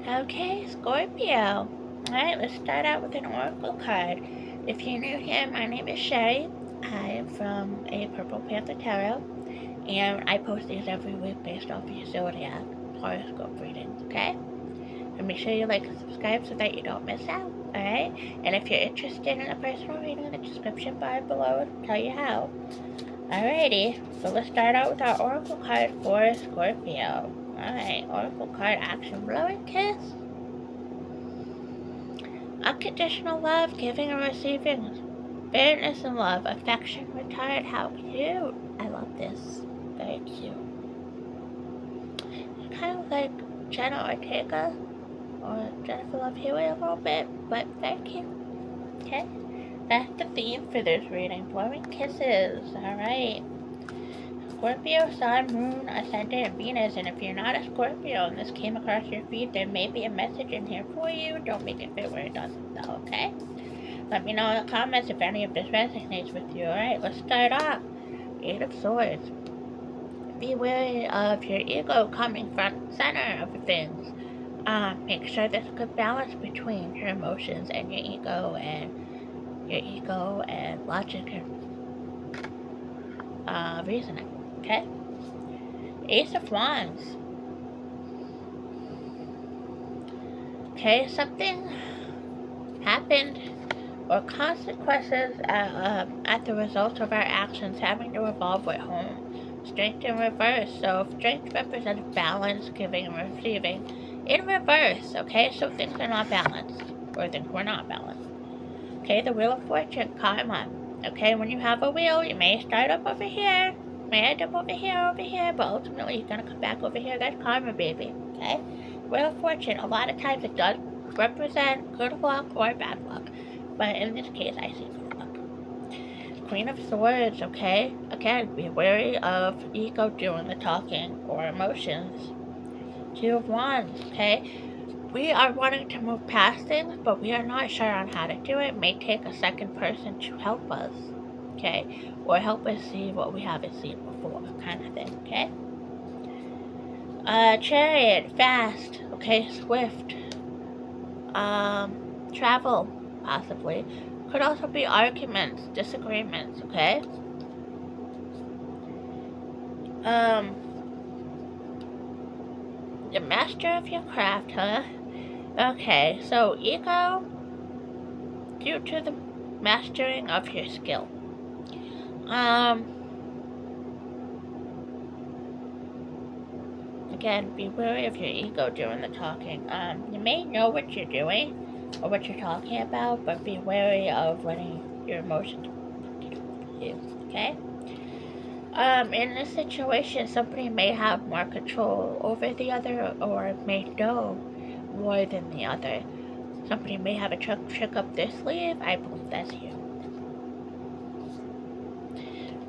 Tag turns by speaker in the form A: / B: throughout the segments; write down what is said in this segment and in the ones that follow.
A: Okay, Scorpio. Alright, let's start out with an oracle card. If you're new here, my name is Sherry. I am from a Purple Panther Tarot, and I post these every week based off your zodiac horoscope readings, okay? And make sure you like and subscribe so that you don't miss out, alright? And if you're interested in a personal reading, the description bar below will tell you how. Alrighty, so let's start out with our oracle card for Scorpio. Alright, oracle card action, blow and kiss. Unconditional love, giving and receiving. Fairness and love, affection, retired. How cute. I love this. Very cute. It's kind of like Jenna Ortega or Jennifer Love Hewitt a little bit, but very cute. Okay? That's the theme for this reading. Blowing kisses. Alright. Scorpio, Sun, Moon, Ascendant, and Venus. And if you're not a Scorpio and this came across your feed, there may be a message in here for you. Don't make it fit where it doesn't, though, okay? Let me know in the comments if any of this resonates with you. Alright, let's start off. Eight of Swords. Be wary of your ego coming front and center of things. Make sure there's a good balance between your emotions and your ego and logic and reasoning. Okay? Ace of Wands. Okay, something happened or consequences at the result of our actions having to revolve with home. Strength in reverse. So strength represents balance, giving and receiving. In reverse, okay? So things are not balanced. Or things were not balanced. Okay, the Wheel of Fortune, karma. Okay, when you have a wheel, you may start up over here, may end up over here, but ultimately you're gonna come back over here. That's karma, baby. Okay? Wheel of Fortune, a lot of times it does represent good luck or bad luck. But in this case, I see good luck. Queen of Swords, okay? Again, be wary of ego doing the talking or emotions. Two of Wands, okay? We are wanting to move past things, but we are not sure on how to do it. It may take a second person to help us, okay? Or help us see what we haven't seen before, kind of thing, okay? Chariot, fast, okay, swift. Travel, possibly. Could also be arguments, disagreements, okay? The master of your craft, huh? Okay, so ego, due to the mastering of your skill. Again, be wary of your ego doing the talking. You may know what you're doing or what you're talking about, but be wary of letting your emotions get over you, okay? In this situation, somebody may have more control over the other or may know more than the other. Somebody may have a trick up their sleeve. I believe that's you.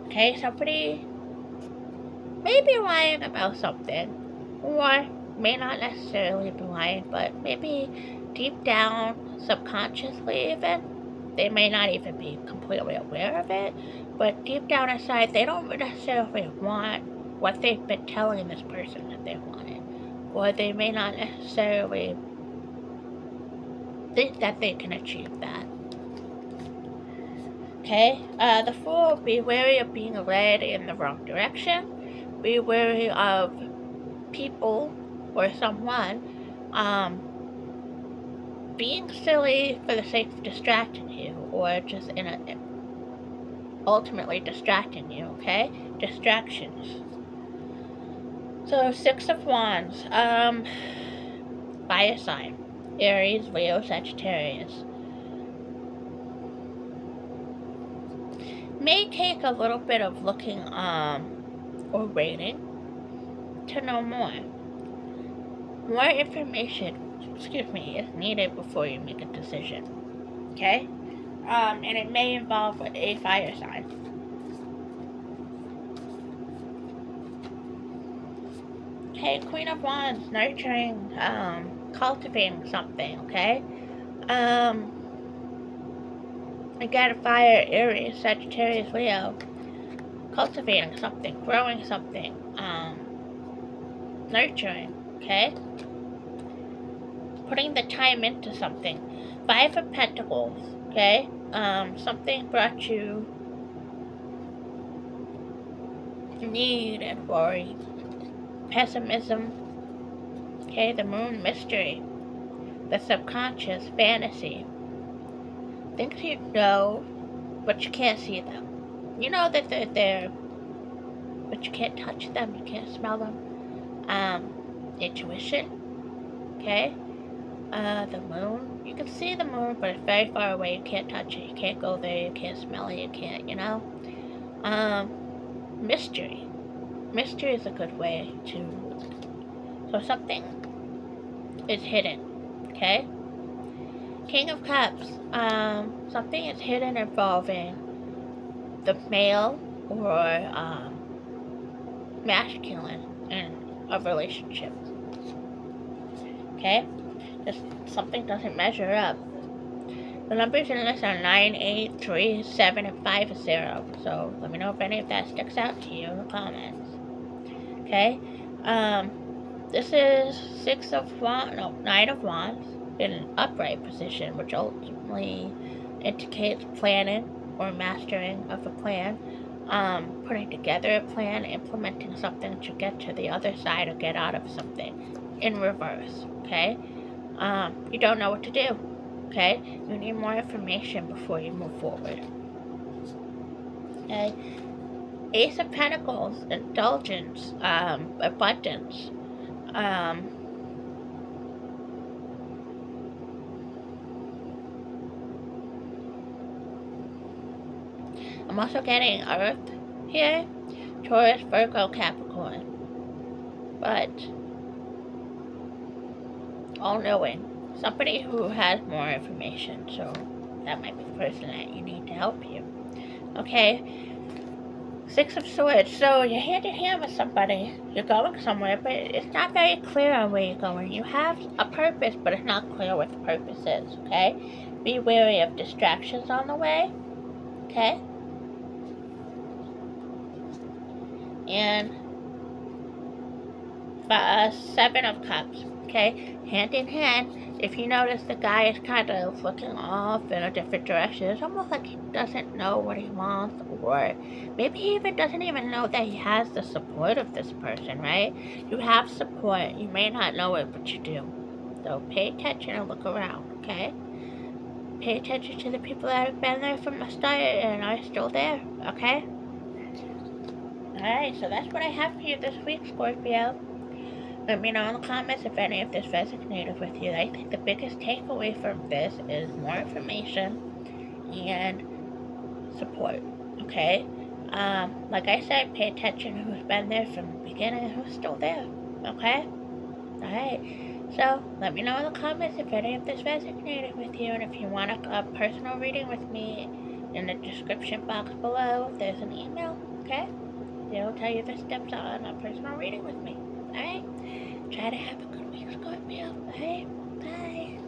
A: Okay, somebody may be lying about something. Or may not necessarily be lying, but maybe deep down, subconsciously even, they may not even be completely aware of it, but deep down inside, they don't necessarily want what they've been telling this person that they wanted. Or they may not necessarily think that they can achieve that. Okay, the Fool, be wary of being led in the wrong direction. Be wary of people or someone being silly for the sake of distracting you or just ultimately distracting you, okay? Distractions. So, Six of Wands, fire sign, Aries, Leo, Sagittarius. May take a little bit of looking or waiting to know more. More information, is needed before you make a decision. Okay? And it may involve a fire sign. Okay, Queen of Wands, nurturing, cultivating something, okay? Again, fire, Aries, Sagittarius, Leo. Cultivating something, growing something, nurturing, okay? putting the time into something. Five of Pentacles, okay? Something brought you need and worry. Pessimism, okay? The Moon, mystery. The subconscious, fantasy. Things you know, but you can't see them. You know that they're there, but you can't touch them, you can't smell them. Intuition, okay? The moon, you can see the moon, but it's very far away, you can't touch it, you can't go there, you can't smell it, you can't, you know? Mystery. Mystery is a good way to, so something is hidden, okay? King of Cups, something is hidden involving the male or, masculine in a relationship, okay? Just something doesn't measure up. The numbers in this are 9, 8, 3, 7, and 5 is 0. So let me know if any of that sticks out to you in the comments. Okay? This is 9 of Wands in an upright position, which ultimately indicates planning or mastering of a plan. Putting together a plan, implementing something to get to the other side or get out of something in reverse. Okay? You don't know what to do. Okay? You need more information before you move forward. Okay? Ace of Pentacles, indulgence, abundance. I'm also getting Earth here. Taurus, Virgo, Capricorn. But all-knowing. Somebody who has more information, so that might be the person that you need to help you. Okay? 6 of Swords. So you're hand in hand with somebody. You're going somewhere, but it's not very clear on where you're going. You have a purpose, but it's not clear what the purpose is, okay? Be wary of distractions on the way, okay? And 7 of Cups, okay? Hand in hand. If you notice the guy is kind of looking off in a different direction, it's almost like he doesn't know what he wants, or maybe he even doesn't even know that he has the support of this person, right? You have support. You may not know it, but you do. So pay attention and look around, okay? Pay attention to the people that have been there from the start and are still there, okay? Alright, so that's what I have for you this week, Scorpio. Let me know in the comments if any of this resonated with you. I think the biggest takeaway from this is more information and support, okay? Like I said, pay attention to who's been there from the beginning and who's still there, okay? Alright, so let me know in the comments if any of this resonated with you, and if you want a personal reading with me, in the description box below, there's an email, okay? It'll tell you the steps on a personal reading with me. Alright? Try to have a good week, Scorpio. Alright? Bye.